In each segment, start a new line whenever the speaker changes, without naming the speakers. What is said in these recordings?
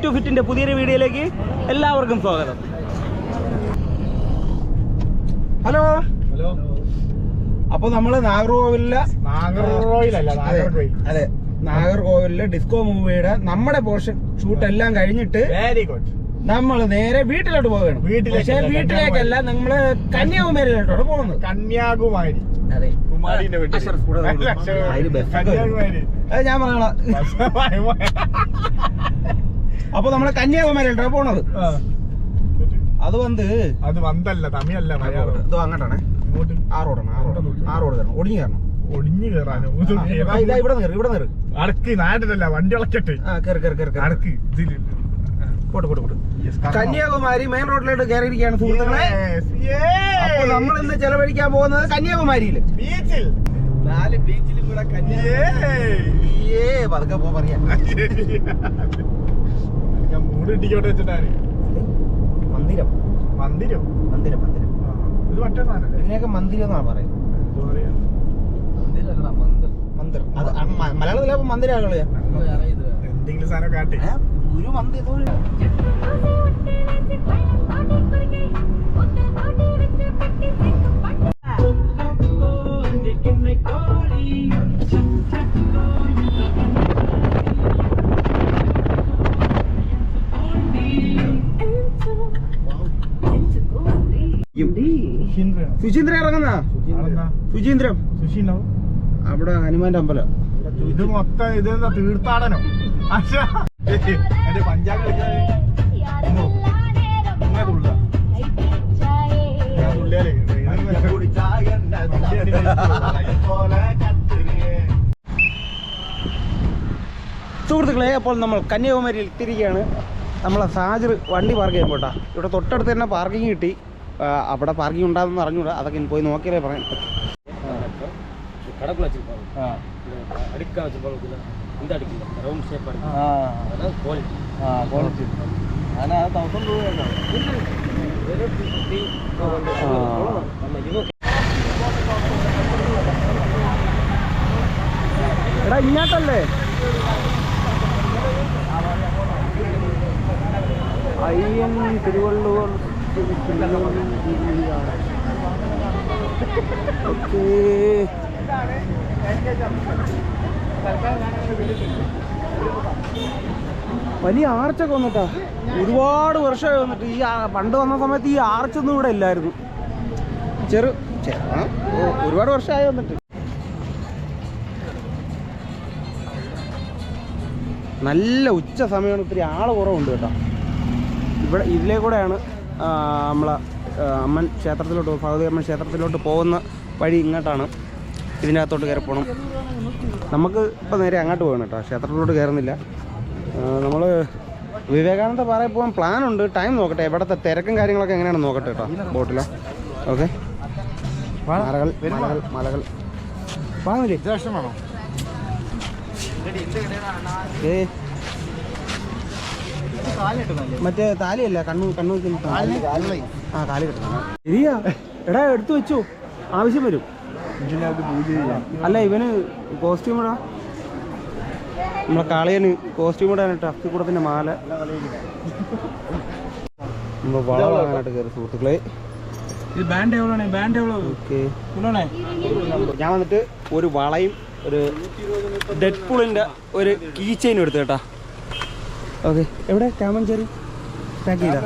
To ഫിറ്റിന്റെ പുതിയൊരു വീഡിയോയിലേക്ക് എല്ലാവർക്കും സ്വാഗതം.
Hello hello. അപ്പൊ നമ്മള് നാഗർകോവിലിലെ ഡിസ്കോ മൂവിയുടെ നമ്മുടെ പോർഷൻ ഷൂട്ട് എല്ലാം കഴിഞ്ഞിട്ട് നമ്മൾ നേരെ വീട്ടിലോട്ട് പോവുകയാണ്. പക്ഷേ വീട്ടിലേക്കല്ല, നമ്മള് കന്യാകുമാരിയിലോട്ടാണ് പോകുന്നത്.
കന്യാകുമാരി.
അതെ, ഞാൻ പറഞ്ഞ അപ്പൊ നമ്മള് കന്യാകുമാരിയിലോട്ടാണ് പോണത്. അത് വന്നല്ല തമിഴല്ല, ഇത് അങ്ങോട്ടാണ്. ആ റോഡ് തരണം, ഒടിഞ്ഞു കയറാനോ. ഇവിടെ നേര് അടക്ക് നാട്ടിലല്ല, വണ്ടി ഇളക്കട്ടെ. അടക്ക് പോട്ട് കന്യാകുമാരി മെയിൻ റോഡിലോട്ട് കയറിയിരിക്കുകയാണ് സുഹൃത്തുക്കളെ. അപ്പൊ നമ്മൾ ഇന്ന് ചെലവഴിക്കാൻ പോകുന്നത് കന്യാകുമാരിയില് ബീച്ചിൽ. 4 ബീച്ചിലും കൂടെ പതുക്കെ പറയാ. മൂട് ഇട്ടിക്കോട്ടെ വെച്ചിട്ടാണ്. മന്ദിരം ഇത് മറ്റേ സാധനം. ഇതിനൊക്കെ മന്ദിരം എന്നാണ് പറയുന്നത്. മലയാളത്തിലെ മന്ദിരകള് എന്തെങ്കിലും സാധനം കാട്ടി ഒരു മന്ദിരം. സുചീന്ദ്രൻ ഇറങ്ങുന്ന സുചീന്ദ്രം അവിടെ ഹനുമാന്റെ അമ്പലം. ഇത് മൊത്തം ഇതെന്താ തീർത്ഥാടനം. എന്റെ പഞ്ചാബ് സുഹൃത്തുക്കളെ, അപ്പോൾ നമ്മൾ കന്യാകുമാരിയിൽ എത്തിയിരിക്കുകയാണ്. നമ്മളെ സാജർ വണ്ടി പാർക്ക് ചെയ്യാൻ പോട്ടാ. ഇവിടെ തൊട്ടടുത്ത് തന്നെ പാർക്കിംഗ് കിട്ടി. അവിടെ പാർക്കിംഗ് ഉണ്ടാകുമെന്ന് അറിഞ്ഞൂടാ, അതൊക്കെ പോയി നോക്കിയാലേ പറയാൻ പറ്റും. എടാ ഇങ്ങോട്ടല്ലേ അയ്യൻ തിരുവള്ളൂർ. ഓക്കേ, വലിയ ആർച്ചൊക്കെ വന്നിട്ടാ. ഒരുപാട് വർഷമായി വന്നിട്ട്. ഈ പണ്ട് വന്ന സമയത്ത് ഈ ആർച്ചൊന്നും ഇവിടെ ഇല്ലായിരുന്നു. ഒരുപാട് വർഷമായി വന്നിട്ട്. നല്ല ഉച്ച സമയമാണ്, ഇത്തിരി ആള് കുറവുണ്ട് കേട്ടോ. ഇവിടെ ഇതിലേ കൂടെയാണ് നമ്മളെ അമ്മൻ ക്ഷേത്രത്തിലോട്ട്, ഭഗവതി അമ്മൻ ക്ഷേത്രത്തിലോട്ട് പോകുന്ന വഴി ഇങ്ങോട്ടാണ്. ഇതിൻ്റെ അകത്തോട്ട് കയറി പോകണം. നമുക്ക് ഇപ്പം നേരെ അങ്ങോട്ട് പോകണം കേട്ടോ, ക്ഷേത്രത്തിലോട്ട് കയറുന്നില്ല. നമ്മൾ വിവേകാനന്ദ പാറയിൽ പോകാൻ പ്ലാനുണ്ട്. ടൈം നോക്കട്ടെ, ഇവിടുത്തെ തിരക്കും കാര്യങ്ങളൊക്കെ എങ്ങനെയാണെന്ന് നോക്കട്ടെ കേട്ടോ. ബോട്ടിലോ ഓക്കെ. മലകൾ വാങ്ങില്ലേ? ഇഷ്ടമാണോ? മറ്റേ താലിയല്ല, കണ്ണു ആ കാല് കിട്ടണം. ശരിയാ, എടാ എടുത്തു വെച്ചു, ആവശ്യം വരും. അല്ല ഇവന് കോസ്റ്റ്യൂം ഇടാ, നമ്മളെ കാളയന് കോസ്റ്റ്യൂം ഇടാനായിട്ട് അസ്ഥിക്കൂടത്തിന്റെ മാല. നമ്മൾ വളം വാങ്ങാനായിട്ട് കയറി സുഹൃത്തുക്കളെ. ഞാൻ വന്നിട്ട് ഒരു വളയും ഒരു ഡെഡ്പൂളിന്റെ ഒരു കീ ചെയിനും എടുത്തു കേട്ടാ. ഓക്കെ, എവിടെ ടോമഞ്ചേരി പാക്ക് ചെയ്താ?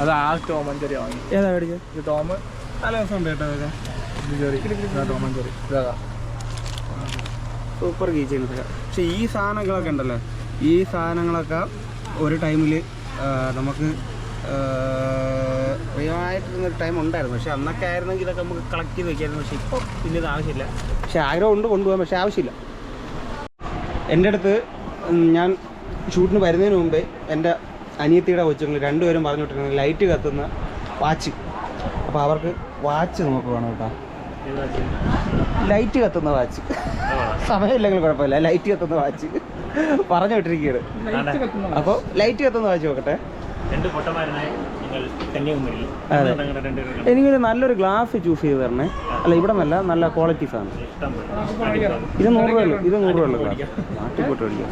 അത് ആ ടോമഞ്ചേരി വാങ്ങി.
ഏതാ മേടിച്ചത്?
ടോം
നല്ല ദിവസം കേട്ടോ.
ടോമഞ്ചേരി
സൂപ്പർ കീ ചെയിൻ. പക്ഷെ ഈ സാധനങ്ങളൊക്കെ ഉണ്ടല്ലോ, ഈ സാധനങ്ങളൊക്കെ ഒരു ടൈമിൽ നമുക്ക് പ്രിയമായിട്ടിരുന്നൊരു ടൈം ഉണ്ടായിരുന്നു. പക്ഷെ അന്നൊക്കെ ആയിരുന്നെങ്കിൽ ഇതൊക്കെ നമുക്ക് കളക്ട് ചെയ്ത് വെക്കായിരുന്നു. പക്ഷെ ഇപ്പോൾ പിന്നെ ഇത് ആവശ്യമില്ല. പക്ഷെ ആഗ്രഹം ഉണ്ട് കൊണ്ടുപോകാൻ, പക്ഷെ ആവശ്യമില്ല. എൻ്റെ അടുത്ത് ഞാൻ ഷൂട്ടിന് വരുന്നതിന് മുമ്പേ എൻ്റെ അനിയത്തിയുടെ കൊച്ചുങ്ങൾ രണ്ടുപേരും പറഞ്ഞു വിട്ടിരുന്നത് ലൈറ്റ് കത്തുന്ന വാച്ച്. അപ്പോൾ അവർക്ക് വാച്ച് നമുക്ക് വേണം കേട്ടോ. ലൈറ്റ് കത്തുന്ന വാച്ച്, സമയമില്ലെങ്കിൽ കുഴപ്പമില്ല, ലൈറ്റ് കത്തുന്ന വാച്ച് പറഞ്ഞു വിട്ടിരിക്കുകയാണ്. അപ്പോൾ ലൈറ്റ് കത്തുന്ന വാച്ച് നോക്കട്ടെ. അതെ, എനിക്കൊരു നല്ലൊരു ഗ്ലാസ് ചൂസ് ചെയ്ത് തരണേ. അല്ല, ഇവിടെ നല്ല നല്ല ക്വാളിറ്റി സാധനം. ഇത് 100 രൂപയുള്ളൂ. ഇത് 100 രൂപയുള്ള ഗ്ലാസ്. നാട്ടിൽ പോയിട്ട് മേടിക്കാം.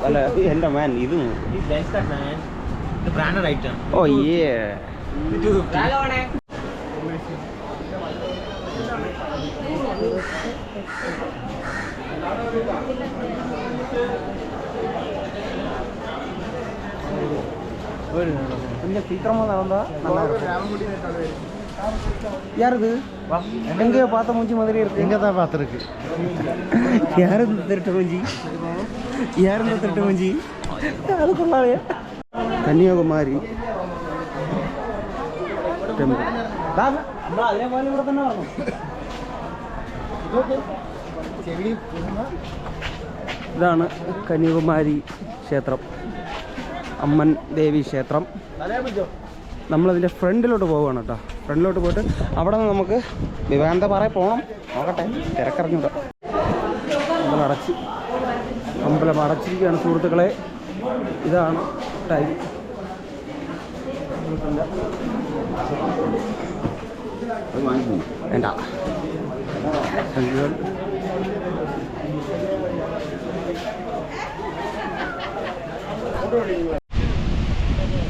അല്ല, എൻ്റെ മാൻ, ഇത് 100. ഓ ഏ கொஞ்சம் சீக்கிரமாக நடந்தா நல்லா இருக்கும். யார் இது? எங்கேயோ பார்த்த மூஞ்சி மாதிரி இருக்கு. எங்கே தான் பார்த்துருக்கு. யார் இந்த திருட்டு மூஞ்சி? யார் இந்த திருட்டு மூஞ்சி? அது கொள்ளாதே. കന്യാകുമാരി ടെമ്പിൾ. അതേപോലെ ഇവിടെ തന്നെ പറഞ്ഞു. ഇതാണ് കന്യാകുമാരി ക്ഷേത്രം, അമ്മൻ ദേവി ക്ഷേത്രം. നമ്മളതിൻ്റെ ഫ്രണ്ടിലോട്ട് പോവുകയാണ് കേട്ടോ. ഫ്രണ്ടിലോട്ട് പോയിട്ട് അവിടെ നിന്ന് നമുക്ക് വിവേകാനന്ദപാറ പോകണം. നോക്കട്ടെ, തിരക്കറിഞ്ഞൂടാ. അമ്പലം അടച്ചിരിക്കുകയാണ് സുഹൃത്തുക്കളെ. ഇതാണ് ടൈം. വേണ്ട,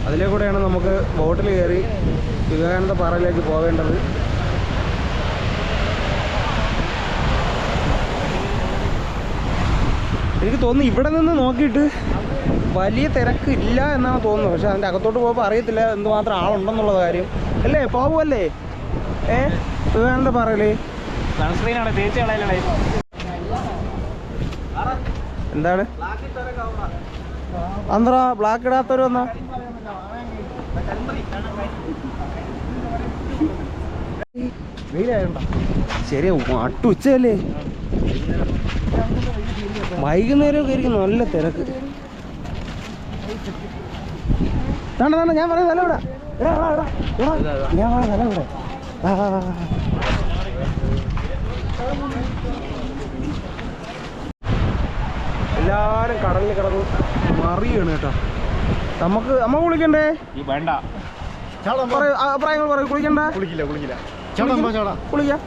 അതിലേ കൂടെയാണ് നമുക്ക് ബോട്ടിൽ കയറി വിവേകാനന്ദ പാറയിലേക്ക് പോവേണ്ടത്. എനിക്ക് തോന്നുന്നു ഇവിടെ നിന്ന് നോക്കിയിട്ട് വലിയ തിരക്ക് ഇല്ല എന്നാണ് തോന്നുന്നത്. പക്ഷെ അതിൻ്റെ അകത്തോട്ട് പോകുമ്പോൾ അറിയത്തില്ല എന്തുമാത്രം ആളുണ്ടെന്നുള്ള കാര്യം. അല്ലേ, പോകുമല്ലേ? വിവേകാനന്ദ പാറയില്
സൺസ്ക്രീനാണ് തേച്ച് കളയലേ.
എന്താണ് അന്തറ ബ്ലാക്ക് ഇടാത്തവര് വന്നാ? ശരി, അട്ടുച്ചയല്ലേ, വൈകുന്നേരമൊക്കെ ആയിരിക്കും നല്ല തിരക്ക്. ഞാൻ പറയാം സ്ഥലം ഇവിടെ, ഞാൻ പറയാം സ്ഥലം ഇവിടെ. എല്ലാരും കടലിൽ കിടന്ന് മറിയാണ് കേട്ടോ. നമ്മ കുളിക്കണ്ടേ?
വേണ്ട,
അഭിപ്രായങ്ങൾ പറയും. കുളിക്കണ്ട? കുളിക്കാം.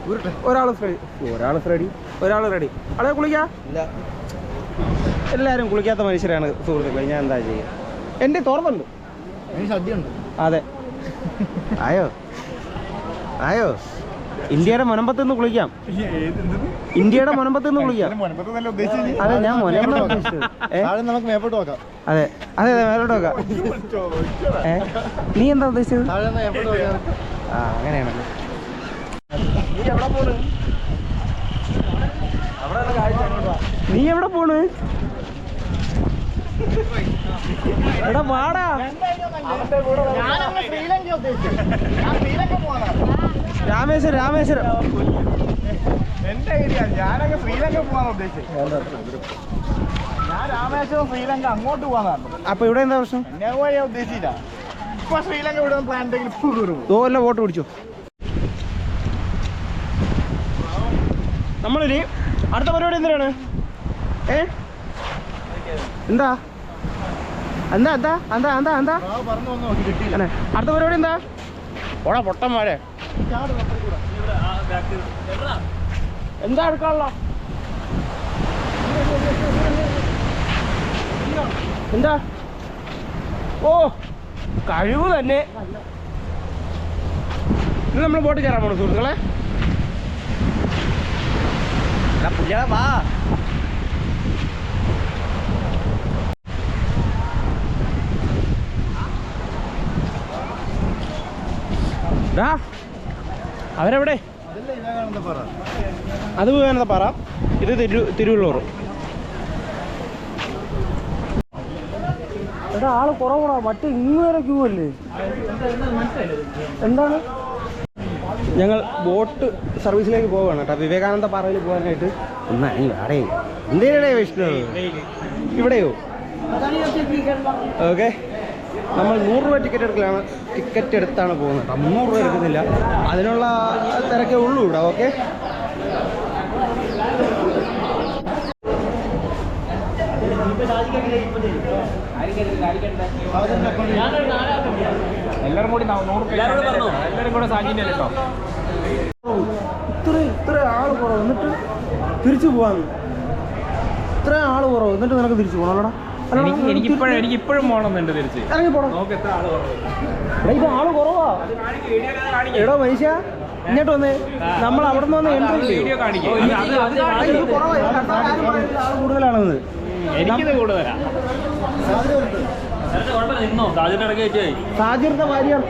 ഒരാൾ റെഡി. അവിടെ കുളിക്കാം. എല്ലാരും കുളിക്കാത്ത മനുഷ്യരാണ് സുഹൃത്തുക്കളെ. ഞാൻ എന്താ ചെയ്യുക? എൻ്റെ തുറന്നുണ്ട്. അതെ, ആയോ ഇന്ത്യയുടെ മുനമ്പത്ത് നിന്ന് കുളിക്കാം. ഇന്ത്യയുടെ മുനമ്പത്ത് നിന്ന് കുളിക്കാം. അതെ, ഞാൻ മുനമ്പത്ത് ഉദ്ദേശിച്ചത്. അതെ അതെ അതെ, മേലോട്ട് നോക്കാം. നീ എന്താ ഉദ്ദേശിച്ചത്? ആ, അങ്ങനെയാണല്ലോ. നീ എവിടെ പോണ്? എടാ വാടാ. രാമേശ്വരം
എന്റെ ഐഡിയ. ഞാനൊക്കെ ശ്രീലങ്ക പോകാൻ ഉദ്ദേശിച്ചത്. ഞാൻ രാമേശ്വരം ശ്രീലങ്ക അങ്ങോട്ട് പോകാനാണ്.
അപ്പൊ ഇവിടെ എന്താ പ്രശ്നം?
ഞാൻ ഉദ്ദേശിച്ചില്ല. ഇപ്പൊ ശ്രീലങ്ക വിടുന്ന പ്ലാൻ
ഇതുപോലെ വോട്ട് പിടിച്ചു. നമ്മളിനി അടുത്ത പരിപാടി എന്തിനാണ്? എന്താ എന്താ എന്താ എന്താ എന്താ എന്താ അല്ലേ അടുത്ത പരിപാടി? എന്താ ഓടാ പൊട്ടന്മാരെ, എന്താ എടുക്കാനുള്ള? എന്താ? ഓ, കഴിവ് തന്നെ. ഇത് നമ്മൾ ബോട്ട് കയറാൻ പോണു സുഹൃത്തുക്കളെ. വാ. അവരെവിടെ? അത് വിവേകാനന്ദപാറ, ഇത് തിരുവള്ളൂർ. എടാ, ആള് കുറവാണോ? മറ്റേ ഇങ്ങുവരെ ക്യൂ അല്ലേ? എന്താണ്? ഞങ്ങൾ ബോട്ട് സർവീസിലേക്ക് പോവുകയാണ് കേട്ടോ, വിവേകാനന്ദ പാറയിൽ പോകാനായിട്ട്. ഒന്നേ എന്തേടെ വിഷ്ണു ഇവിടെയോ? ഓക്കെ, നമ്മൾ 100 രൂപ ടിക്കറ്റ് എടുത്താണ് പോകുന്നത് കേട്ടോ. 300 രൂപ എടുക്കുന്നില്ല. അതിനുള്ള തിരക്കേ ഉള്ളൂ ഇവിടെ. ഓക്കെ,
എല്ലാവരും കൂടി 100 എല്ലാവരും കൂടെ സാഞ്ചിൻ്റെ കേട്ടോ.
ഇത്ര ആള് കുറവ് എന്നിട്ട് തിരിച്ചു പോവാന്ന്. ഇത്ര ആള് കുറവ് എന്നിട്ട് നിനക്ക് തിരിച്ചു പോകണല്ലോടാ.
എനിക്കിപ്പോഴും പോകണമെന്നുണ്ട് തിരിച്ച്.
ഇറങ്ങി പോണം.
നോക്ക് എത്ര ആള് കുറവ്.
ഇത് ആള് കുറവാ. എടോ മനുഷ്യ ഇങ്ങോട്ട് വന്നേ. നമ്മൾ അവിടെ നിന്ന് എൻട്രി
വീഡിയോ കാണിക്കും.
കൂടുതലാണെന്ന്.
എനിക്കിത് കൂടുതലാ.
സാജിറിന്റെ ഭാര്യയാണ്.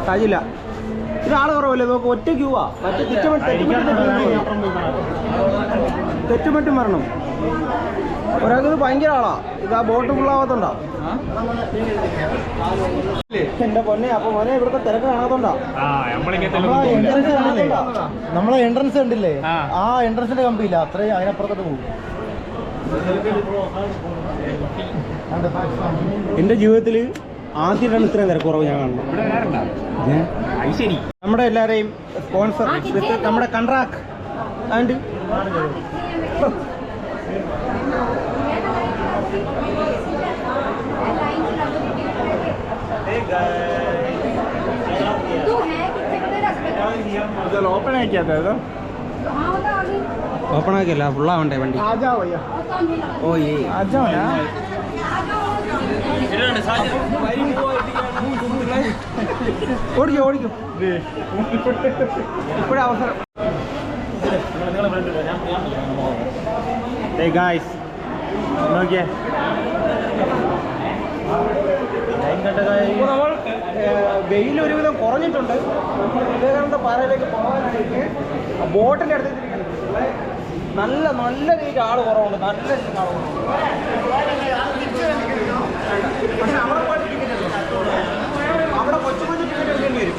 സാജില്ല ഇത് ആള് കുറവല്ലേ. നോക്ക് ഒറ്റ ക്യൂവാ. മറ്റേ തെറ്റുമറ്റും വരണം. ഒരാൾക്ക് ഇത് ഭയങ്കര ആളാ. ഇത് ആ ബോട്ട് ഫുള്ളാവാത്തോണ്ടാ എന്റെ പൊന്നെ. അപ്പൊ മോനെ ഇവിടുത്തെ തിരക്ക് കാണാത്തോണ്ടാ.
നമ്മളെ എൻട്രൻസ് കണ്ടില്ലേ? ആ എൻട്രൻസിന്റെ കമ്പിയില്ല, അത്രയും അതിനപ്പുറത്തോട്ട് പോകും.
എന്റെ ജീവിതത്തിൽ ആദ്യമായിട്ടാണ് ഇത്രയും തിരക്കുറവ് ഞാൻ കാണുന്നത്. നമ്മുടെ എല്ലാവരെയും സ്പോൺസർ നമ്മുടെ കൺട്രാക്ട് ആൻഡ്
ഓപ്പൺ ആക്കിയത്
ഓപ്പൺ ആക്കിയല്ല, ഫുള്ളാവണ്ടേ വണ്ടി. ഓ ഏ ഓടിക്കും ഇപ്പോഴേ അവസരം. ഗായ്സ് നോക്കിയേ, ഇപ്പോൾ നമ്മൾ വെയിൽ ഒരുവിധം കുറഞ്ഞിട്ടുണ്ട്. വിവേകാനന്ദ പാറയിലേക്ക് പോകാനായിട്ട് ബോട്ടിൻ്റെ അടുത്ത് നല്ല നല്ല രീതിയിൽ ആൾ കുറവുണ്ട്. നല്ല രീതിയിൽ ആൾ കുറവുണ്ട്. പക്ഷെ അവിടെ പോയിട്ട് ടിക്കറ്റ് എടുക്കും. അവിടെ കൊച്ചു ടിക്കറ്റ് എടുക്കേണ്ടി വരും.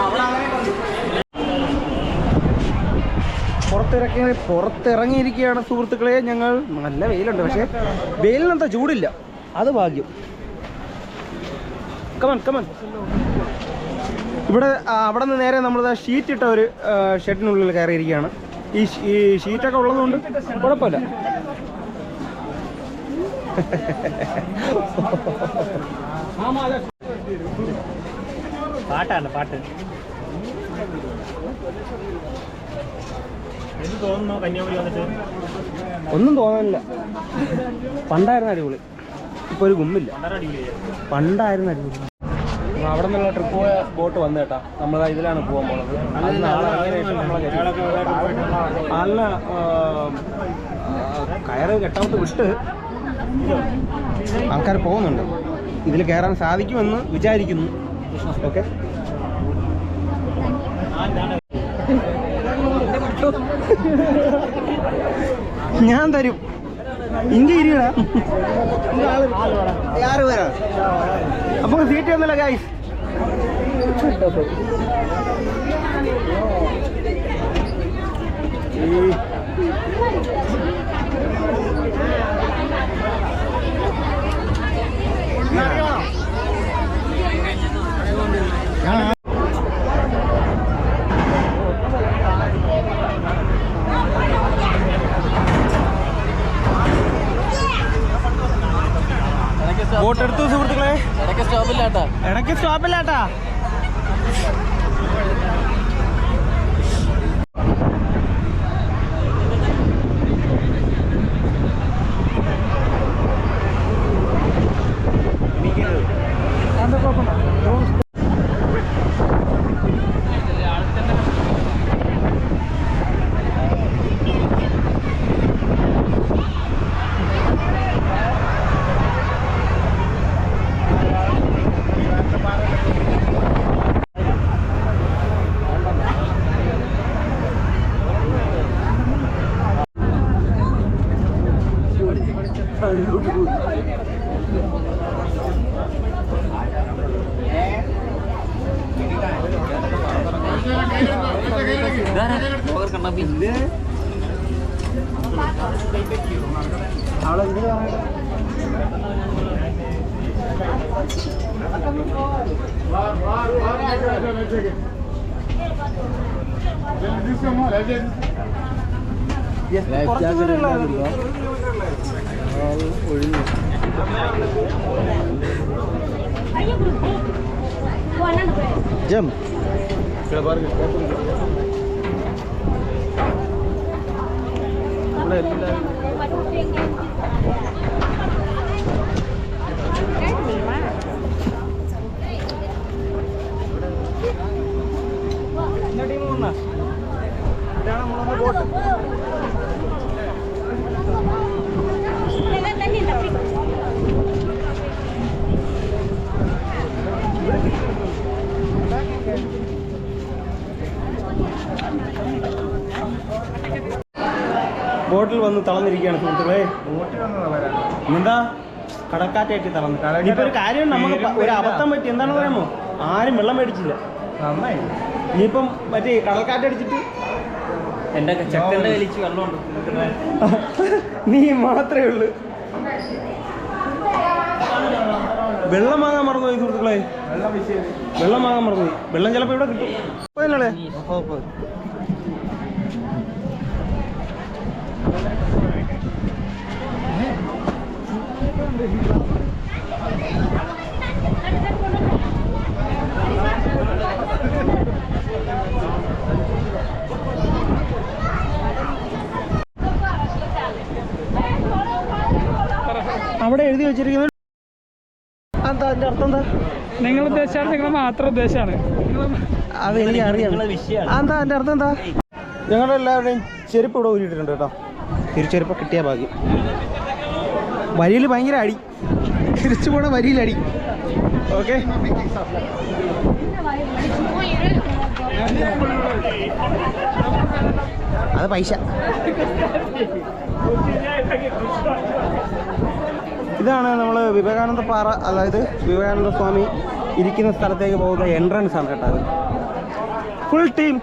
അവിടെ അങ്ങനെ പുറത്തിറങ്ങിയിരിക്കുകയാണ് സുഹൃത്തുക്കളെ ഞങ്ങൾ. നല്ല വെയിലുണ്ട്, പക്ഷേ വെയിലിനെന്താ ചൂടില്ല, അത് ഭാഗ്യം. കമൻ ഇവിടെ അവിടെ നിന്ന് നേരെ നമ്മൾ ഷീറ്റ് ഇട്ട ഒരു ഷെഡിനുള്ളിൽ കയറിയിരിക്കുകയാണ്. ഈ ഷീറ്റൊക്കെ ഉള്ളതുകൊണ്ട് കുഴപ്പമില്ല. പാട്ട് ഒന്നും തോന്നാനില്ല. പണ്ടായിരുന്നു അടിപൊളി, ഇപ്പൊ ഒരു ഗുമ്മില്ല. പണ്ടായിരുന്നു അടിപൊളി. അവിടെ നിന്നുള്ള ട്രിപ്പ് പോയ ബോട്ട് വന്നു കേട്ടാ. നമ്മൾ ഇതിലാണ് പോകാൻ പോണത്. നല്ല കയറ് കെട്ടാമത്ത് വിട്ട് ആൾക്കാർ പോകുന്നുണ്ട്. ഇതിൽ കയറാൻ സാധിക്കുമെന്ന് വിചാരിക്കുന്നു. ഓക്കെ, ഞാൻ തരും. ഇഞ്ചി ഇരിക്കടാ. ആറ് പേരാ. അപ്പൊ സീറ്റ് ഒന്നുമില്ല ഗൈസ്. ബോട്ട് എടുത്തു സുഹൃത്തുക്കളെ. ഇടയ്ക്ക് സ്റ്റോപ്പില്ലാട്ടാ. ഒഴിഞ്ഞു
ജം
ബോട്ടിൽ വന്ന് തളർന്നിരിക്കുകയാണ് സുഹൃത്തുക്കളെ. എന്താ കടക്കാറ്റായിട്ട് തളർന്നു. ഇനിയിപ്പോ ഒരു കാര്യം നമുക്ക് ഒരു അബദ്ധം പറ്റി. എന്താണെന്ന് പറയാമോ? ആരും വെള്ളം മേടിച്ചില്ല. നന്നായി. ഇനിയിപ്പം മറ്റേ കടൽക്കാറ്റടിച്ചിട്ട്
എന്റെ ചക്കന്റെ വലിച്ച് വെള്ളമുണ്ട്.
നീ മാത്രമേ ഉള്ളൂ. വെള്ളം വാങ്ങാൻ മറന്നുപോയി സുഹൃത്തുക്കളെ. വെള്ളം വാങ്ങാൻ മറന്നുപോയി. വെള്ളം ചിലപ്പോൾ ഇവിടെ കിട്ടും. പോയല്ലേ? അവിടെ എഴുതി വെച്ചിരിക്കുന്നത് എന്താ? അതിന്റെ അർത്ഥം എന്താ?
നിങ്ങൾ ഉദ്ദേശിച്ചാണ്, നിങ്ങൾ മാത്രം ഉദ്ദേശമാണ്.
അത് എനിക്ക് അറിയാം. എന്താ അതിന്റെ അർത്ഥം എന്താ? ഞങ്ങളുടെ എല്ലാവരുടെയും ചെരുപ്പ് ഇവിടെ ഊരിയിട്ടുണ്ട് കേട്ടോ. തിരിച്ചെരുപ്പ് കിട്ടിയ ഭാഗ്യം. വരിയിൽ ഭയങ്കര അടി. തിരിച്ചു പോണ വരിയിലടി. ഓക്കെ, അത് പൈസ. ഇതാണ് നമ്മൾ വിവേകാനന്ദ പാറ, അതായത് വിവേകാനന്ദ സ്വാമി ഇരിക്കുന്ന സ്ഥലത്തേക്ക് പോകുന്ന എൻട്രൻസ് ആണ് കേട്ടോ. അത് full team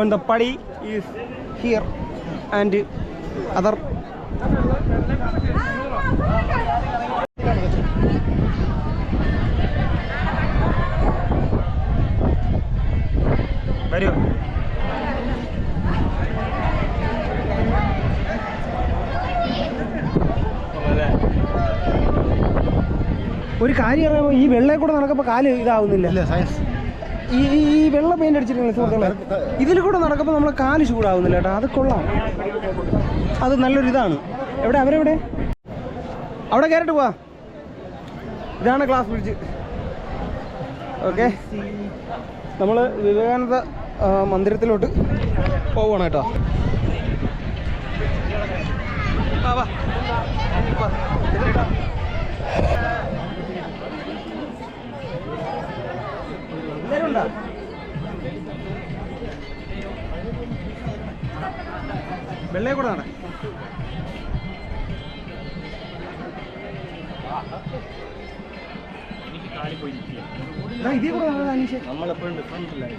on the padi is here and other. വരൂ. ഒരു കാര്യം അറിയാമോ? ഈ വെള്ളയിൽ കൂടെ നടക്കുമ്പോൾ കാല് ഇതാവുന്നില്ല. സയൻസ് ഈ വെള്ള പെയിന്റ് അടിച്ചിട്ടില്ല സുഹൃത്തുക്കളെ. ഇതിൽ കൂടെ നടക്കുമ്പോൾ നമ്മളെ കാല് ചൂടാവുന്നില്ല കേട്ടോ. അത് കൊള്ളാം. അത് നല്ലൊരു ഇതാണ്. എവിടെ അവരെവിടെ? അവിടെ കയറിട്ട് പോവാ. ഇതാണ് ഗ്ലാസ് ബ്രിഡ്ജ്. ഓക്കെ, നമ്മൾ വിവേകാനന്ദ മന്ദിരത്തിലോട്ട് പോവുകയാണ് കേട്ടോ. വെള്ളയെ കൂടെ നട. ഇതേ കൂടെ നമ്മളെപ്പോഴും ഡിഫറൻസിലായി.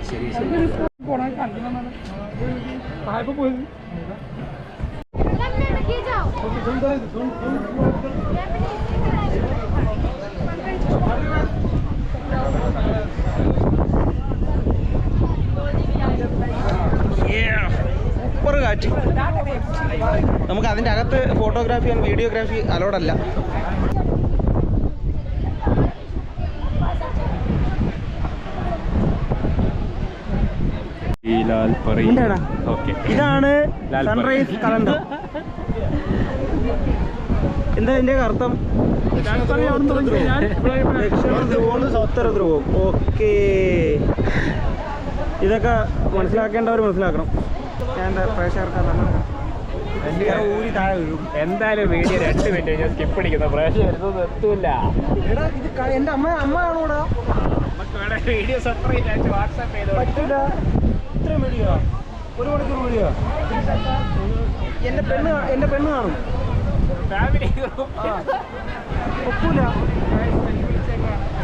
ശരി ശരി പോയി. സൂപ്പർ കാറ്റ്. നമുക്ക് അതിൻ്റെ അകത്ത് ഫോട്ടോഗ്രാഫി ആൻഡ് വീഡിയോഗ്രാഫി അലോഡല്ല. ഇതാണ് സൺറൈസ് കലണ്ടർ. എന്താ ഇതിന്റെ അർത്ഥം? ദക്ഷിണ ധ്രുവവും ഉത്തര ധ്രുവവും. ഓക്കേ, ഇതൊക്കെ മനസ്സിലാക്കേണ്ടവർ മനസ്സിലാക്കണം. ഞാൻ എന്താ പ്രേക്ഷകർക്ക് ഊരി താഴെ വീഴും.
എന്തായാലും വീഡിയോ 2 മിനിറ്റ് സ്കിപ്പ് അടിക്കുന്ന പ്രേക്ഷകർ എത്തൂല.
എന്റെ അമ്മ ആണോടാ
വീഡിയോ സെപ്പറേറ്റ് ആയിട്ട് വാട്സാപ്പ് ചെയ്തോ.
പറ്റൂല. ഇത്രയും വീഡിയോ 1 മണിക്കൂർ വീഡിയോ. എന്റെ പെണ്ണ് കാണും.
ഫാമിലി
ഒക്കൂല.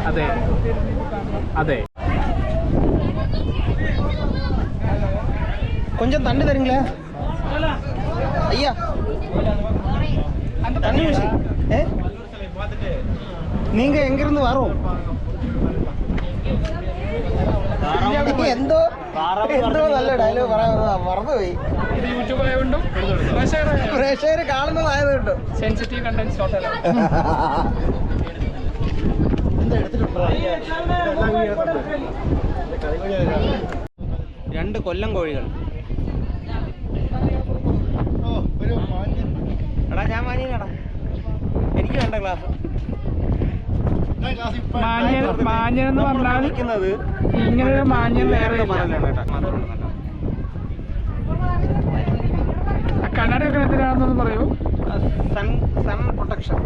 അതെ അതെ.
கொஞ்சம் தண்ணி தரீங்களா ஐயா? தண்ணி நீங்க எங்கிருந்து வரோம்? எந்தோ എന്തോ നല്ല ഡയലോഗ് പറയാൻ മറന്നുപോയി.
ഇത് യൂട്യൂബ് ആയതുകൊണ്ടും
പ്രേക്ഷകർ കാണുന്നതായതുകൊണ്ടും
സെൻസിറ്റീവ് കണ്ടന്റ്സ് ടോട്ടൽ.
രണ്ട് കൊല്ലം കോഴികൾ. എടാ ഞാൻ മാനിയനാടാ, എനിക്ക് വേണ്ട ക്ലാസ്.
മാന്യൻ എന്ന് പറഞ്ഞാൽ ഇങ്ങനൊരു മാന്യൻ വേറെ കണ്ണാടി ഒക്കെ എന്തിനാണെന്നൊന്ന് പറയൂ.
സൺ പ്രൊട്ടക്ഷൻ,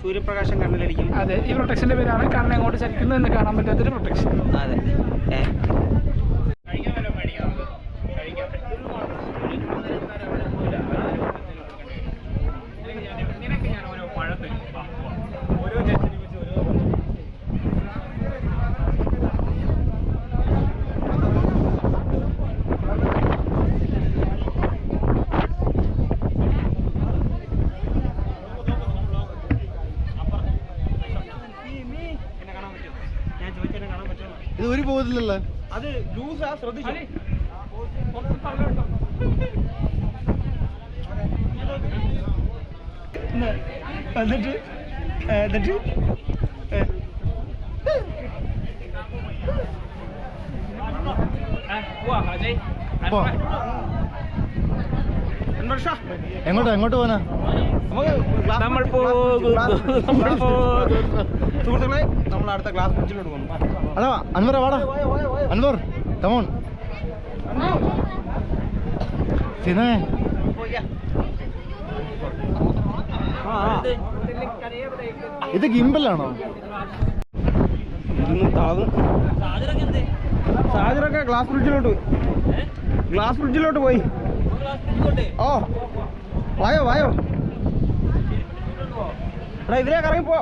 സൂര്യപ്രകാശം കണ്ണിലടിക്കും.
അതെ, ഈ പ്രൊട്ടക്ഷന്റെ പേരാണ് കണ്ണ് എങ്ങോട്ട് ചലിക്കുന്നു എന്ന് കാണാൻ പറ്റാത്തൊരു പ്രൊട്ടക്ഷൻ.
അതെ.
ഇത് ഒരു പോകത്തില്ലല്ലോ.
അത് ലൂസാ, ശ്രദ്ധിച്ചു. എന്നിട്ട്
എങ്ങോട്ട് പോനാ?
സുഹൃത്തുക്കളെ, നമ്മൾ അടുത്ത ക്ലാസ് ബ്രിഡ്ജിലോട്ട് പോകുന്നു.
അതാ അൻവർ, വാടാ അൻവർ, കമോൺ. സിനേ ഇത് ഗിംബലാണോ?
സാജറൊക്കെ ഗ്ലാസ് ബ്രിഡ്ജിലോട്ട് പോയി. ഓ വായോ എടാ, ഇതിലേക്ക് ഇറങ്ങി പോ.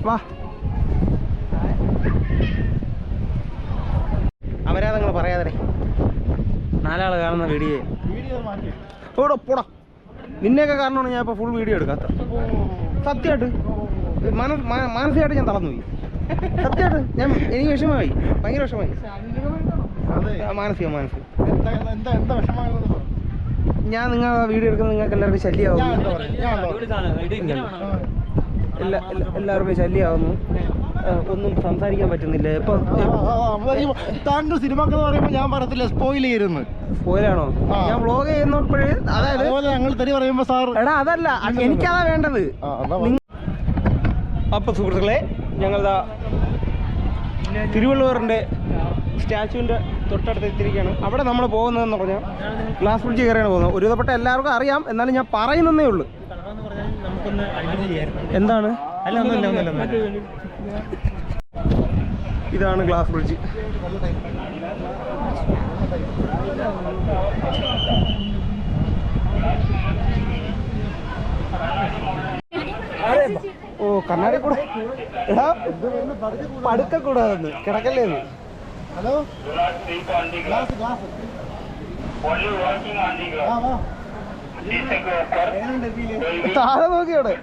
വാ. അപരാധങ്ങൾ പറയാതെ നാലാള് കാണുന്ന വീഡിയോ ഓടോ പോടാ. നിന്നെയൊക്കെ കാരണമാണ് ഞാൻ ഇപ്പോൾ ഫുൾ വീഡിയോ എടുക്കാത്ത. സത്യമായിട്ട് മാനസികമായിട്ട് ഞാൻ തളർന്നു പോയി. സത്യമായിട്ട് എനിക്ക് വിഷമമായി, ഭയങ്കര വിഷമമായി. മാനസികം ഞാൻ നിങ്ങളെ വീഡിയോ എടുക്കുന്നത് നിങ്ങൾക്ക് എല്ലാവർക്കും ശല്യമാകും. എല്ലാവർക്കും ശല്യമാകുന്നു. ഒന്നും സംസാരിക്കാൻ പറ്റുന്നില്ല. ഇപ്പൊ
താങ്കൾ സിനിമക്ക് പറയുമ്പോൾ ഞാൻ പറയത്തില്ല, സ്പോയിൽ ചെയ്യുന്നു.
സ്പോയിലാണോ? ഞാൻ വ്ളോഗ് ചെയ്യുന്നപ്പോഴേ, അതായത്
ഞങ്ങൾ തെറി പറയുമ്പോ സാർ,
എടാ അതല്ല, എനിക്കതാ വേണ്ടത്. അപ്പൊ സുഹൃത്തുക്കളെ, ഞങ്ങളിതാ തിരുവള്ളുവറിന്റെ സ്റ്റാച്ചുവിന്റെ തൊട്ടടുത്ത് എത്തിയിരിക്കുകയാണ്. അവിടെ നമ്മൾ പോകുന്നതെന്ന് പറഞ്ഞാൽ ഗ്ലാസ് ബ്രിഡ്ജ് കയറിയാണ് പോകുന്നത്. ഒരുവിധപ്പെട്ട എല്ലാവർക്കും അറിയാം, എന്നാലും ഞാൻ പറയുന്നേ ഉള്ളൂ. എന്താണ്? ഇതാണ് ഗ്ലാസ് ബ്രിഡ്ജ്. ഓ കണ്ണാടി കൂടെ പടുക്ക കൂടാതെന്ന് കിടക്കല്ലേ.
ഹലോ,
താഴെ നോക്കിയോടെ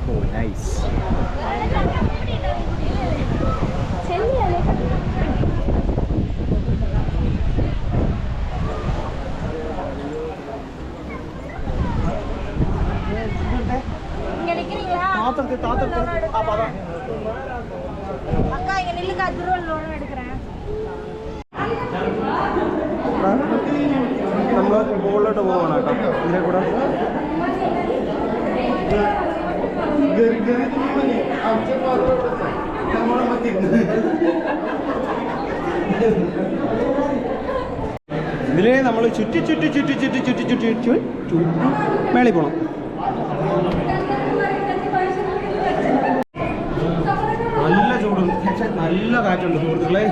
Oh, nice. നമ്മൾ മുകളിലോട്ട് പോകണം കേട്ടോ. ഇതിനെ കൂടെ ഇതിൽ നമ്മൾ ചുറ്റി മേളിൽ പോകണം. നല്ല ചൂടുണ്ട്, പക്ഷേ നല്ല കാറ്റുണ്ട് സുഹൃത്തുക്കളെ.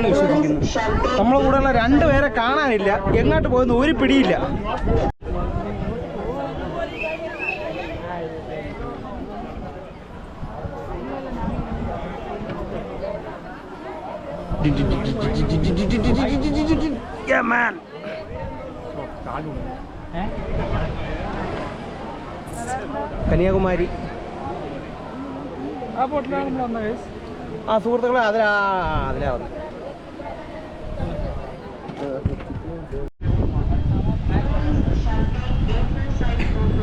വിശ്വസിക്കുന്നു. നമ്മളെ കൂടെയുള്ള 2 പേരെ കാണാനില്ല, എങ്ങോട്ട് പോയെന്ന് ഒരു പിടിയില്ല. കന്യാകുമാരി ആ സുഹൃത്തുക്കളെ അതിലാ വന്നത്.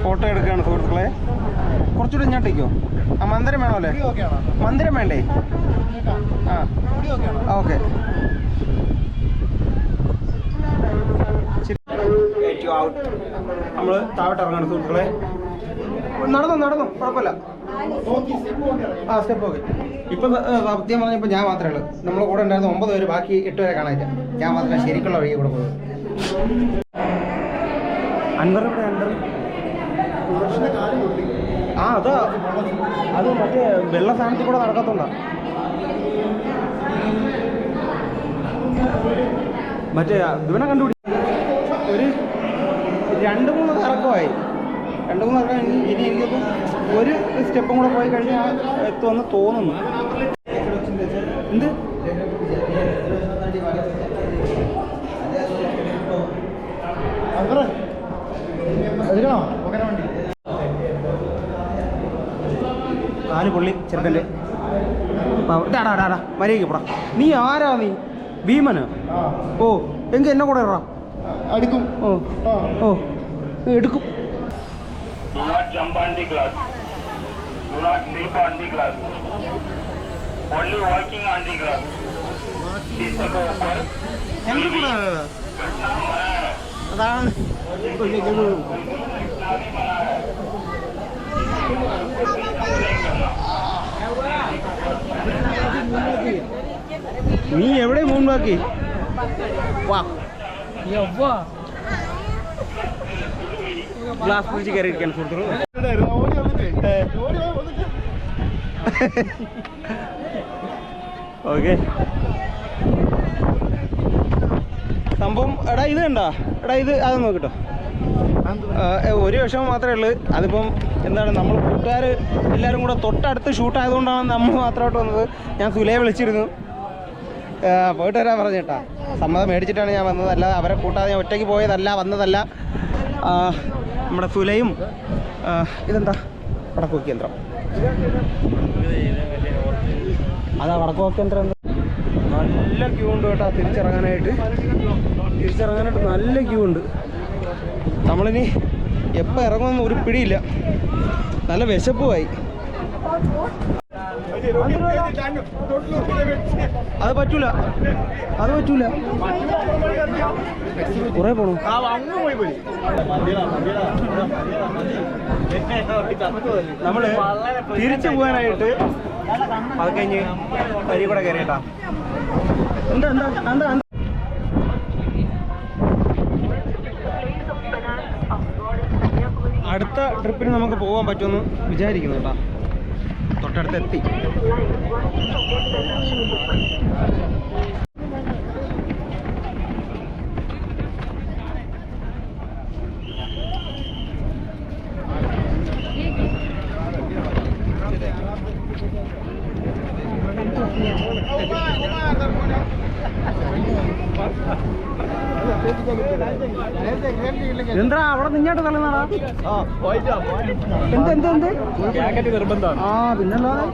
ഫോട്ടോ എടുക്കുകയാണ് സുഹൃത്തുക്കളെ. കുറച്ചുകൂടി ഇങ്ങോട്ടേക്കോ? ആ മന്ദിരം വേണോ അല്ലേ? മന്ദിരം വേണ്ടേ? ആ ഓക്കെ. നമ്മൾ താഴോട്ട് ഇറങ്ങാണ് സുഹൃത്തുക്കളെ. നടന്നോ കുഴപ്പമില്ല. ആ സ്റ്റെപ്പ് ഓക്കെ. ഇപ്പം സത്യം പറഞ്ഞപ്പോൾ ഞാൻ മാത്രമേ ഉള്ളൂ. നമ്മളെ കൂടെ ഉണ്ടായിരുന്ന 9 പേര്, ബാക്കി 8 പേരെ കാണാനില്ല. ഞാൻ മാത്രമേ ശരിക്കുള്ള വഴി കൂടെ പോയത്. അൻവർ ഇവിടെ ആ അതാ അത് മറ്റേ വെള്ള സാധനത്തിൽ കൂടെ നടക്കത്തുണ്ടോ? മറ്റേ ഇവനെ കണ്ടുപിടി. ഒരു 2-3 ഇറക്കമായി. 2-3 ഇറക്കം ഇനി എനിക്കിപ്പം ഒരു സ്റ്റെപ്പും കൂടെ പോയി കഴിഞ്ഞാൽ എത്തുമെന്ന് തോന്നുന്നു. എന്ത് കാല് പൊള്ളി ചെറുക്കൻ്റെ. മര്യാദയ്ക്ക് പോടാ. നീ ആരാ? നീ ഭീമന്? ഓ എങ്കിൽ എന്നെ കൂടെ ഇടാ. എടുക്കും. ഓ എടുക്കും. അതാണ് നീ എവിടെ മൂന്നാക്കി? ഗ്ലാസ് പിടിച്ച് കയറിയിരിക്കാൻ സുഹൃത്തുക്കൾ. ഓക്കെ സംഭവം. എടാ ഇത് കണ്ടോ? ഇത് അത് നോക്കിട്ടോ. ഒരു വിഷമം മാത്രമേ ഉള്ളൂ. അതിപ്പം എന്താണ്, നമ്മൾ കൂട്ടുകാർ എല്ലാവരും കൂടെ തൊട്ടടുത്ത് ഷൂട്ടായതുകൊണ്ടാണ് നമ്മൾ മാത്രമായിട്ട് വന്നത്. ഞാൻ സുലയെ വിളിച്ചിരുന്നു, പോയിട്ട് വരാൻ പറഞ്ഞു കേട്ടാ. സമ്മതം മേടിച്ചിട്ടാണ് ഞാൻ വന്നത്, അല്ലാതെ അവരെ കൂട്ടാതെ ഞാൻ ഒറ്റയ്ക്ക് വന്നതല്ല. നമ്മുടെ സുലയും ഇതെന്താ വടക്കുവെക്ക് യന്ത്രം. അതാ വടക്കുവെക്ക് യന്ത്രം. നല്ല ക്യൂ ഉണ്ട് കേട്ടോ തിരിച്ചിറങ്ങാനായിട്ട് നല്ല ക്യൂ ഉണ്ട്. നമ്മളിനി എപ്പോൾ ഇറങ്ങുമെന്ന് ഒരു പിടിയില്ല. നല്ല വിശപ്പുമായി. അത് പറ്റൂല കുറെ പോണു. നമ്മള് തിരിച്ചു പോകാനായിട്ട് അത് കഴിഞ്ഞ് വരി കൂടെ കയറിയിട്ടാ. എന്താ അടുത്ത ട്രിപ്പിന് നമുക്ക് പോകാൻ പറ്റുമെന്ന് വിചാരിക്കുന്നു കേട്ടോ. തൊട്ടടുത്തെത്തി. എന്താ അവിടെ നിങ്ങോട്ട് തള്ളുന്നാടാ? എന്ത് നിർബന്ധം? ആ പിന്നല്ലാതെ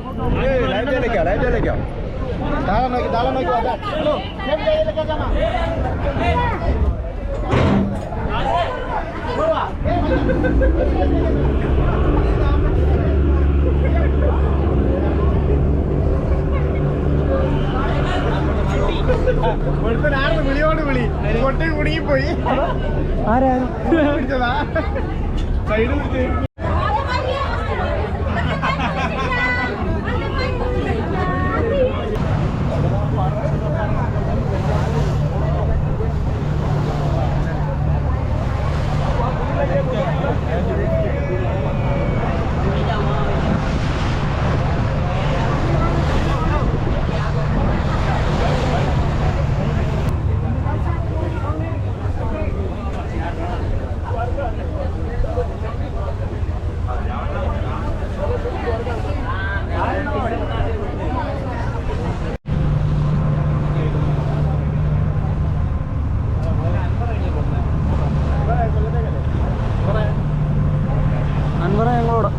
വിളിയോട് വിളി കൊട്ടി കുടുങ്ങിപ്പോയി.
ആരാ
സൈഡ്
അൻവറ ഞങ്ങളോട്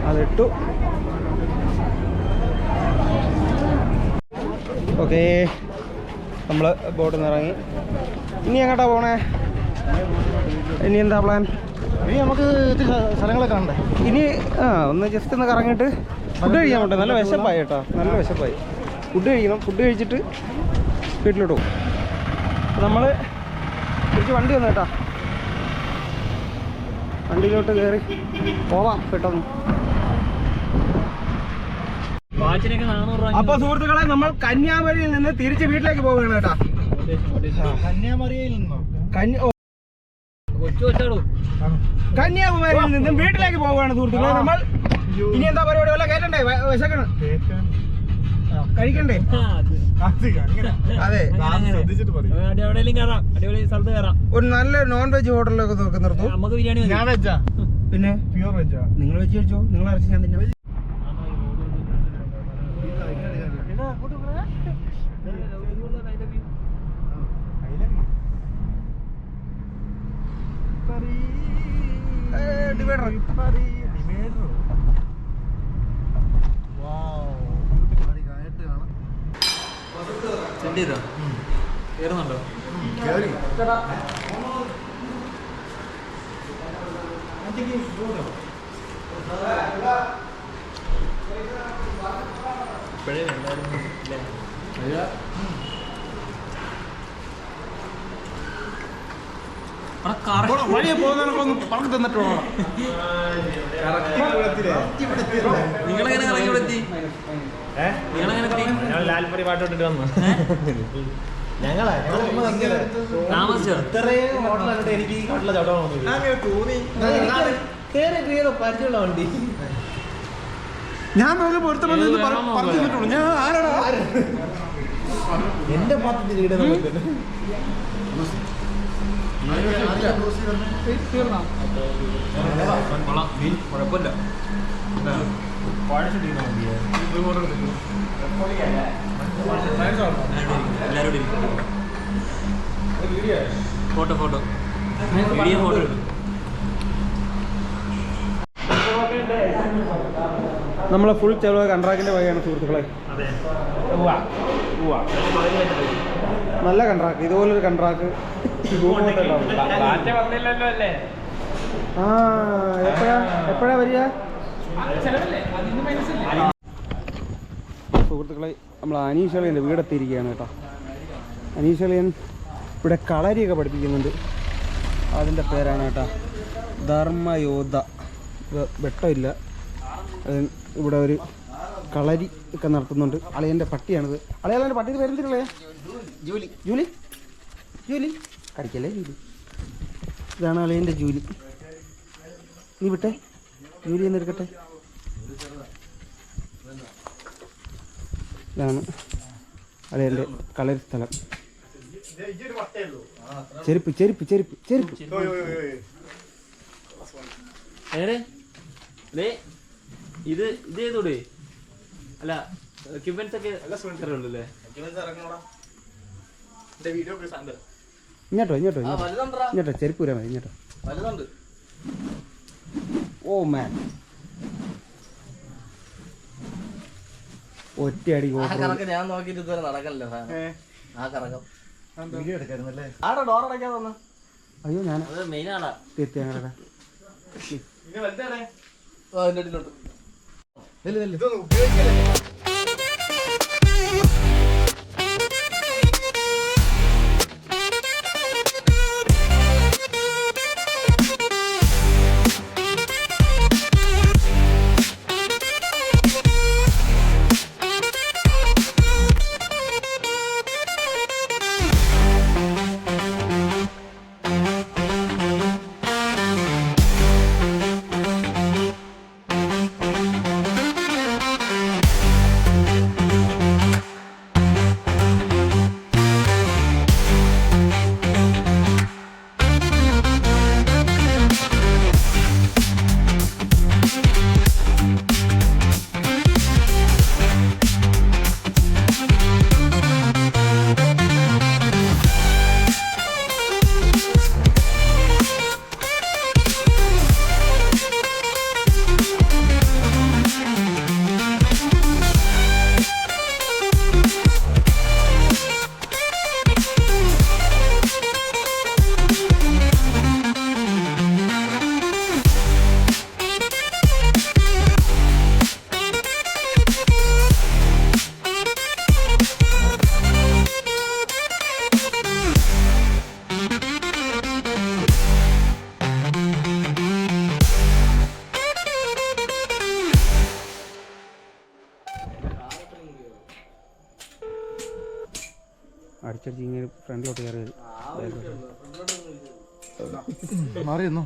അതിട്ടു. ഓക്കേ, നമ്മൾ ബോട്ടിൽ നിന്ന് ഇറങ്ങി. ഇനി എങ്ങോട്ടാ പോണേ? ഇനി എന്താ പ്ലാൻ?
ഇനി നമുക്ക് സ്ഥലങ്ങളെ കാണണ്ടേ?
ഇനി ഒന്ന് ജസ്റ്റ് ഒന്ന് കറങ്ങിയിട്ട് ഫുഡ് കഴിക്കാൻ പറ്റും. നല്ല വിശപ്പായി കേട്ടോ, നല്ല വിശപ്പായി. ഫുഡ് കഴിക്കണം. ഫുഡ് കഴിച്ചിട്ട് വീട്ടിലോട്ട് പോകും. നമ്മൾ തിരിച്ച് വണ്ടി വന്നു കേട്ടോ. വണ്ടിയിലോട്ട് കയറി പോവാം പെട്ടെന്ന്. അപ്പൊ സുഹൃത്തുക്കളെ, നമ്മൾ കന്യാകുമാരിയിൽ നിന്ന് തിരിച്ച് വീട്ടിലേക്ക് പോവുകയാണ് കേട്ടോ.
കന്യാകുമാരിയിൽ നിന്നോ?
കന്യാകുമാരിയിൽ നിന്നും വീട്ടിലേക്ക് പോവുകയാണ് സുഹൃത്തുക്കളെ നമ്മൾ. ഇനി എന്താ പരിപാടി? വല്ല കയറ്റണ്ടേ? വിശക്കണം, കഴിക്കണ്ടേ? അതെ, ഒരു നല്ല നോൺ വെജ് ഹോട്ടലിലൊക്കെ നോക്കി നിർത്തും. പിന്നെ
പ്യൂർ വെജാ?
നിങ്ങൾ വെച്ച് കഴിച്ചോ, നിങ്ങൾ അരച്ച് ഞാൻ തിന്നാം.
കേറുന്നുണ്ടോ? ഇപ്പോഴേ ഉണ്ടായിരുന്നു.
വഴിയെ പോകുന്നവർക്കൊന്ന് പറഞ്ഞു തന്നിട്ടോ.
നിങ്ങളെങ്ങനെ ഇറങ്ങി ഇവിടെ എത്തി? ഞങ്ങൾ ലാൽപറി പാട്ടോട്ടിട്ട് വന്നു. താമസിച്ചോ?
ഇത്രയും ഹോട്ടലുണ്ട്. എനിക്ക് ഈ ഹോട്ടലിലെ ചവിട്ടാൻ തോന്നി. പരിചയമുള്ള വണ്ടി
ഞാൻ നോക്കി പൊരുത്ത പറഞ്ഞു തന്നിട്ടുള്ളൂ. ഞാൻ ആരാടാ?
എന്റെ പാത്രത്തിൽ ഇടുന്ന
കുഴപ്പമില്ല. Photo photo video photo.
നമ്മളെ ഫുൾ ചെലവ് കൺട്രാക്റ്റിന്റെ വകയാണ് സുഹൃത്തുക്കളെ. നല്ല കൺട്രാക്ട്, ഇതുപോലൊരു കൺട്രാക്ട് എപ്പോഴാ വരിക? സുഹൃത്തുക്കളെ, നമ്മൾ അനീഷ് അളിയൻ്റെ വീടെത്തിയിരിക്കുകയാണ് കേട്ടോ. അനീഷ് അളിയൻ ഇവിടെ കളരിയൊക്കെ പഠിപ്പിക്കുന്നുണ്ട്. അതിൻ്റെ പേരാണ് കേട്ടോ ധർമ്മയോദ്ധ. വെട്ടമില്ല, ഇവിടെ ഒരു കളരി ഒക്കെ നടത്തുന്നുണ്ട്. അളിയൻ്റെ പട്ടിയാണിത്. അളിയൻ്റെ പട്ടിയുടെ പേരെന്തിനുള്ളേ? ജൂലി. ജൂലി ജൂലി കടിക്കല്ലേ ജൂലി. ഇതാണ് അളിയൻ്റെ ജൂലി. നീ വിട്ടെ, ജൂലി എന്ന് എടുക്കട്ടെ. ഇതാണ് അളിയൻ്റെ കളരി സ്ഥലം. ചെരുപ്പ് ചെരുപ്പ് ചെരുപ്പ് ചെരുപ്പ്.
ഇത് ചെയ്തൂടെ? അല്ല, ക്യൂബൻസ് ഒക്കെ ഉണ്ടല്ലേ?
ഇങ്ങോട്ടോ ഇങ്ങോട്ടോ ഇങ്ങോട്ടോ ചെരുപ്പ് വരാൻ മതി. ഇങ്ങോട്ടോ. ഓ മാൻ, ഓ ഒറ്റയടി
ഞാൻ നോക്കിട്ട് ഇതുവരെ നടക്കല്ലോ ആ കറക്കം
വീഡിയോ എടുക്കായിരുന്നല്ലേ?
ആടെ ഡോർ അടയ്ക്കാൻ വന്നു.
അയ്യോ ഞാൻ
അത് മെയിൻ ആടാ.
തെറ്റി അങ്ങനെ
അതിന്റെ അടിയിലോട്ട്
അടിച്ചടിച്ച് ഇങ്ങനെ ഫ്രണ്ടിലോട്ട് കയറി വരും.
മാറിയെന്നോ?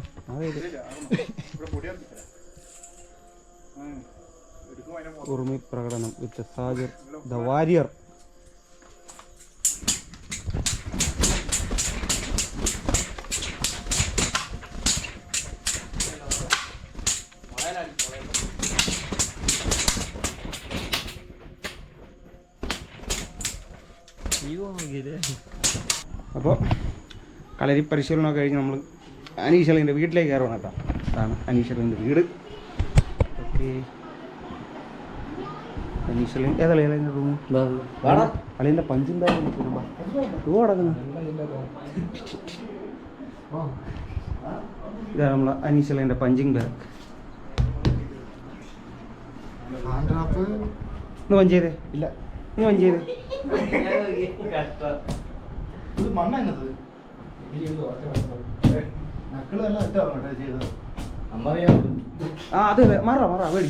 ഉറുമി പ്രകടനം വിത്ത് സാജിർ ദ വാരിയർ. അപ്പോൾ കളരി പരിശീലനമൊക്കെ കഴിഞ്ഞ് നമ്മൾ അനീഷലിൻ്റെ വീട്ടിലേക്ക് കയറണം കേട്ടോ. അതാണ് അനീഷലിൻ്റെ വീട്. ഓക്കെ, അനീഷലിൻ ഏതാ അളിയൻ്റെ റൂം? അളിയൻ്റെ പഞ്ചിങ് ബാഗ് റൂ അടക്കുന്നു. ഇതാണ് നമ്മളെ അനീഷലിൻ്റെ പഞ്ചിങ് ബാഗ്. ഒന്ന് പഞ്ച് ചെയ്തേ.
ഇല്ല,
നീ പഞ്ച് ചെയ്തേ.
ഇത് മണ്ണത് നക്കളെല്ലാം ഒറ്റാണ് ചെയ്തത്.
ആ അതെ അതെ, മാറാ മാറാ വേടി.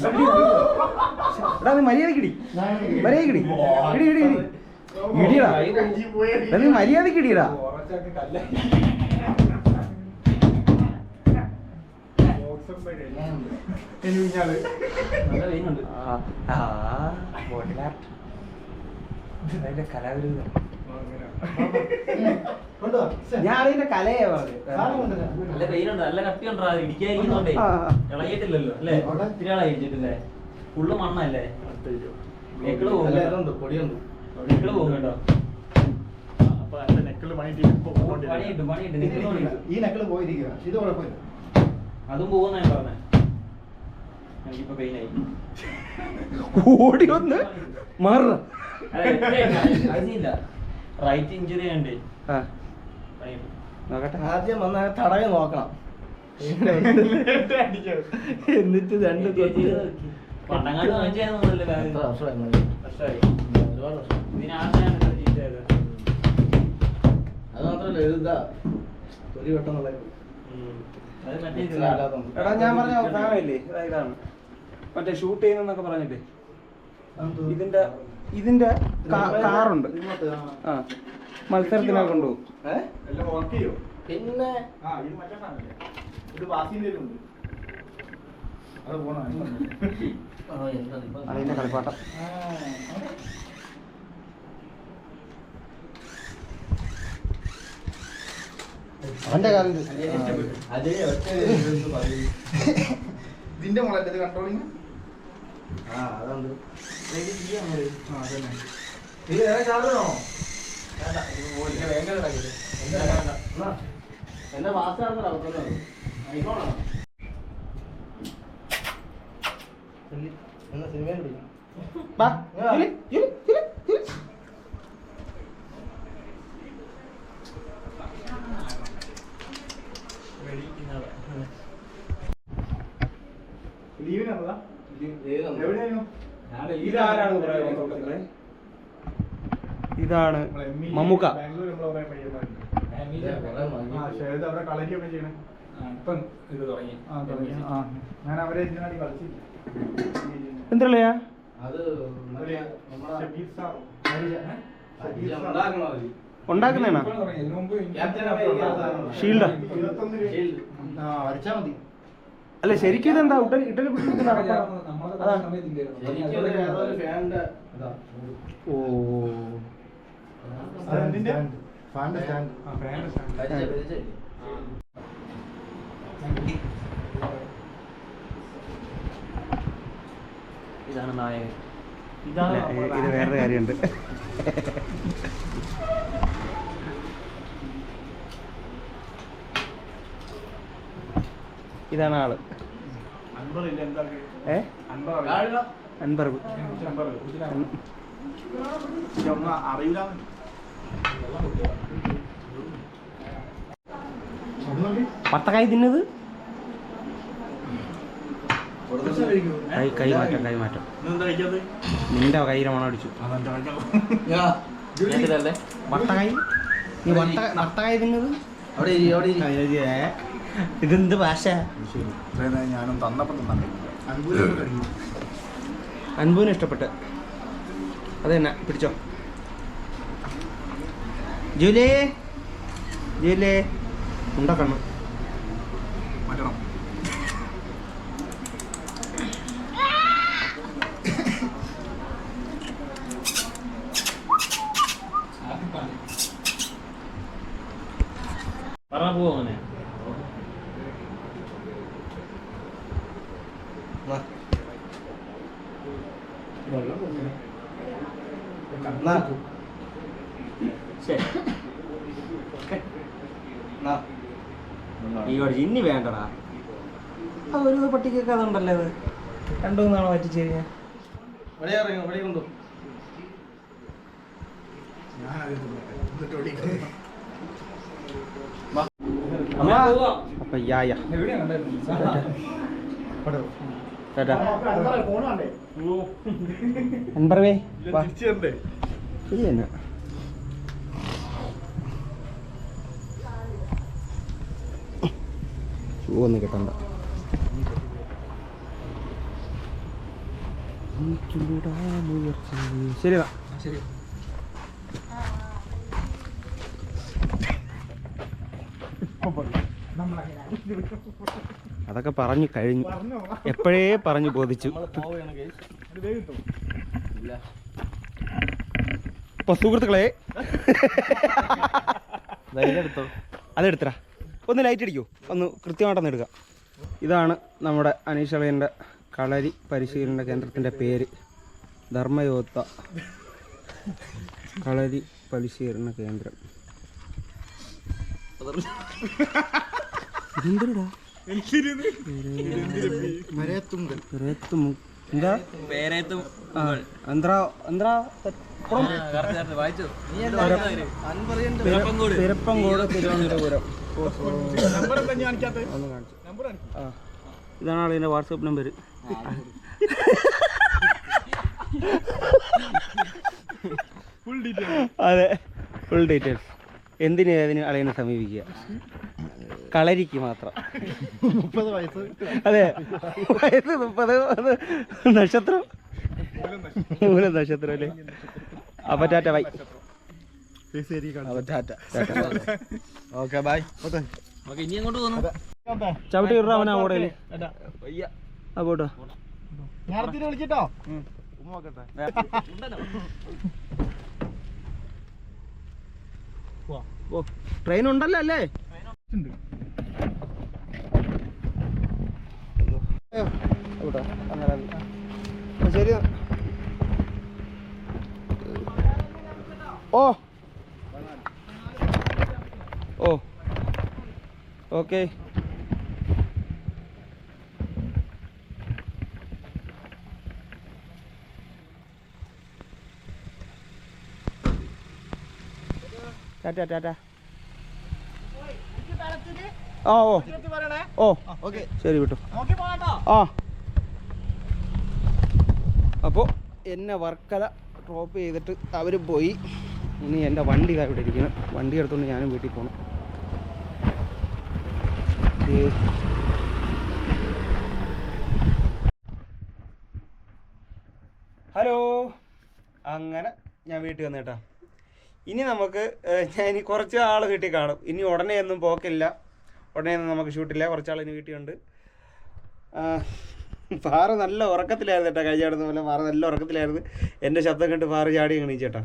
എടാ നീ മര്യാദക്കിടി, മര്യാദക്കിടി, ഇടി ഇടി ഇടി ഇടിയടാ. നീ മര്യാദക്ക് ഇടിയടാ. കലാവിരുദ്ധ ഞാൻ അതിന്റെ കലയെ പറഞ്ഞു.
നല്ല പെയിനുണ്ട്, നല്ല കട്ടി ഉണ്ടോ? ഇടിക്കാതിരിക്കുന്നോണ്ടേ ഇളകിയിട്ടില്ലല്ലോ അല്ലേ? ഇത്തിരി ഇളകിയിട്ടില്ലേ? ഫുള്ള് മണ്ണല്ലേ? നെക്കിള് പോകും, നെക്കിള് പോകും കേട്ടോ. പണിയിട്ടു പണിയിട്ടു നെക്കിള്
ഈ നക്കള് പോയിരിക്കുക. ഇത് കുഴപ്പമില്ല,
അതും പോകുന്ന ഞാൻ പറഞ്ഞേ. എനിക്കിപ്പോ പെയിനായി.
ഓടി വന്ന് മാറ.
അതില്ല, റൈറ്റ് ഇഞ്ചുറി ഉണ്ട്.
നോക്കട്ടെ,
ആദ്യം വന്ന തടവി നോക്കണം, എന്നിട്ട് രണ്ട് പണ്ടങ്ങാട് വാങ്ങിച്ചാൽ അത് മാത്രല്ല എഴുതാ തൊലി വെട്ടെന്നുള്ള.
എടാ ഞാൻ പറഞ്ഞ സാധനമില്ലേ, ഇതാണ് മറ്റേ ഷൂട്ട് ചെയ്യുന്നൊക്കെ പറഞ്ഞിട്ട് ഇതിന്റെ കാറുണ്ട്. ആ മത്സരത്തിനൊക്കെ കൊണ്ടുപോകും.
പിന്നെ
അതിന്റെ കളിപ്പാട്ടം. അവന്റെ കാലം
ഇതിന്റെ മുളല്ലേ കൺട്രോളിങ്.
എന്റെ വാസ്തു സിനിമ
ബാ ജൂലി, ജൂലി, ജൂലി, ജൂലി. ഇതാരാണ് പറയാൻ സുഹൃത്തുക്കളെ? ഇതാണ് മമ്മൂക്ക.
ഞാൻ അവരെ കളിച്ചില്ല.
എന്തല്ലയാ ഉണ്ടാക്കുന്നേണ ഷീൽഡാ?
വരച്ചാ മതി.
അല്ല ശരിക്കും ഇതെന്താ ഇട്ടലി ഓ
ഇതാണ് നായകൻ.
ഇത് വേറൊരു കാര്യമുണ്ട്. ഇതാണ് ആള്. അൻപർവ് പത്തക്കായി തിന്നത്. കൈമാറ്റം നിന്റെ കയ്യിലെ മണം അടിച്ചു. വട്ടക്കായി നീ വട്ടക്കായി തിന്നത്. ഇതെന്ത് ഭാഷ?
ഞാനും തന്നപ്പം
അൻപൂന് ഇഷ്ടപ്പെട്ട് അത് തന്നെ. പിടിച്ചോ ജൂലേ, ജൂലേ ഉണ്ടക്കണം.
മാറ്റണം.
പറഞ്ഞ പോവോ അങ്ങനെ?
ഇനി വേണ്ടടാ. അത് ഒരു പട്ടിക്കൊക്കെ അതുണ്ടല്ലേ. അത് 2-3 നാളെ പറ്റിച്ചു കഴിഞ്ഞാൽ അപ്പൊ അൻപറവേ ശരി തന്നെ. ഷൂ ഒന്നും കിട്ടണ്ട. ശരി ശരി. അതൊക്കെ പറഞ്ഞു കഴിഞ്ഞു. എപ്പോഴേ പറഞ്ഞു ബോധിച്ചു. ഇപ്പൊ സുഹൃത്തുക്കളെ അതെടുത്തരാ. ഒന്ന് ലൈറ്റ് അടിക്കൂ. ഒന്ന് കൃത്യമായിട്ടൊന്ന് എടുക്കാം. ഇതാണ് നമ്മുടെ അനീഷ് അളിയൻ്റെ കളരി പരിശീലന കേന്ദ്രത്തിൻ്റെ പേര്. ധർമ്മയോദ്ധ കളരി പരിശീലന കേന്ദ്രം. ഇതെന്തിനാ തിരുപ്പങ്കോട് തിരുവനന്തപുരം. ഇതാണ് ആളിൻ്റെ വാട്സപ്പ് നമ്പർ. അതെ, ഫുൾ ഡീറ്റെയിൽസ്. എന്തിനേതിന് അളിയനെ സമീപിക്കുക. കളരിക്ക് മാത്രം.
30 വയസ്സ്.
അതെ, വയസ്സ് 30. നക്ഷത്രം മൂല നക്ഷത്രം അല്ലേ. അപ്പൊ ടാറ്റ ബൈ.
Okay bye.
ഇനി അങ്ങോട്ട് പോകുന്നു.
ചവിട്ടി ഇടാ അവനാ ഓടയില്. ആ പോട്ടോ.
നേരത്തിന് വിളിച്ചിട്ടോ.
ഓ ട്രെയിൻ ഉണ്ടല്ലോ അല്ലേ? ശരി. ഓ ഓ ഓക്കെ. ടാറ്റാ ടാറ്റാ. ആ ഓ ഓ ഓക്കെ ശരി വിട്ടു. ആ അപ്പോൾ എന്നെ വർക്കല ഡ്രോപ്പ് ചെയ്തിട്ട് അവർ പോയി. ഇനി എൻ്റെ വണ്ടി ഇവിടെ ഇരിക്കുന്നു. വണ്ടി എടുത്തുകൊണ്ട് ഞാനും വീട്ടിൽ പോകണം. ഹലോ, അങ്ങനെ ഞാൻ വീട്ടിൽ വന്നു കേട്ടോ. ഇനി നമുക്ക് ഞാൻ ഇനി കുറച്ച് ആൾ വീട്ടിൽ കാണും. ഇനി ഉടനെ ഒന്നും പോക്കില്ല, ഉടനെ ഒന്നും നമുക്ക് ഷൂട്ടില്ല. കുറച്ചാൾ ഇനി വീട്ടിലുണ്ട്. ഫാറ് നല്ല ഉറക്കത്തിലായിരുന്നു കേട്ടോ. കഴിഞ്ഞ അടുത്ത പോലെ ഫാറ് നല്ല ഉറക്കത്തിലായിരുന്നു. എൻ്റെ ശബ്ദം കണ്ട് ഫാറ് ചാടി എണീച്ചേട്ടാ.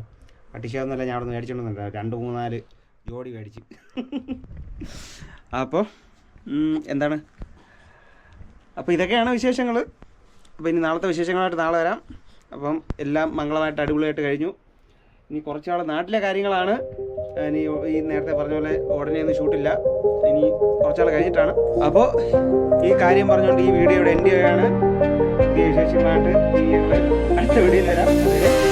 പട്ടിശാന്നല്ല ഞാൻ അവിടെ നിന്ന് മേടിച്ചോണ്ടെന്നുണ്ട്. 2-3-4 ജോഡി മേടിച്ച്. അപ്പോൾ എന്താണ്, അപ്പോൾ ഇതൊക്കെയാണ് വിശേഷങ്ങൾ. അപ്പോൾ ഇനി നാളത്തെ വിശേഷങ്ങളായിട്ട് നാളെ വരാം. അപ്പം എല്ലാം മംഗളമായിട്ട് അടിപൊളിയായിട്ട് കഴിഞ്ഞു. ഇനി കുറച്ചാൾ നാട്ടിലെ കാര്യങ്ങളാണ്. ഇനി ഈ നേരത്തെ പറഞ്ഞ പോലെ ഉടനെ ഒന്നും ഷൂട്ടില്ല, ഇനി കുറച്ചാൾ കഴിഞ്ഞിട്ടാണ്. അപ്പോൾ ഈ കാര്യം പറഞ്ഞുകൊണ്ട് ഈ വീഡിയോ ഇവിടെ എൻഡ് ചെയ്യുകയാണ്. ഈ വിശേഷങ്ങളായിട്ട് ഈ അടുത്ത വീഡിയോയിൽ വരാം.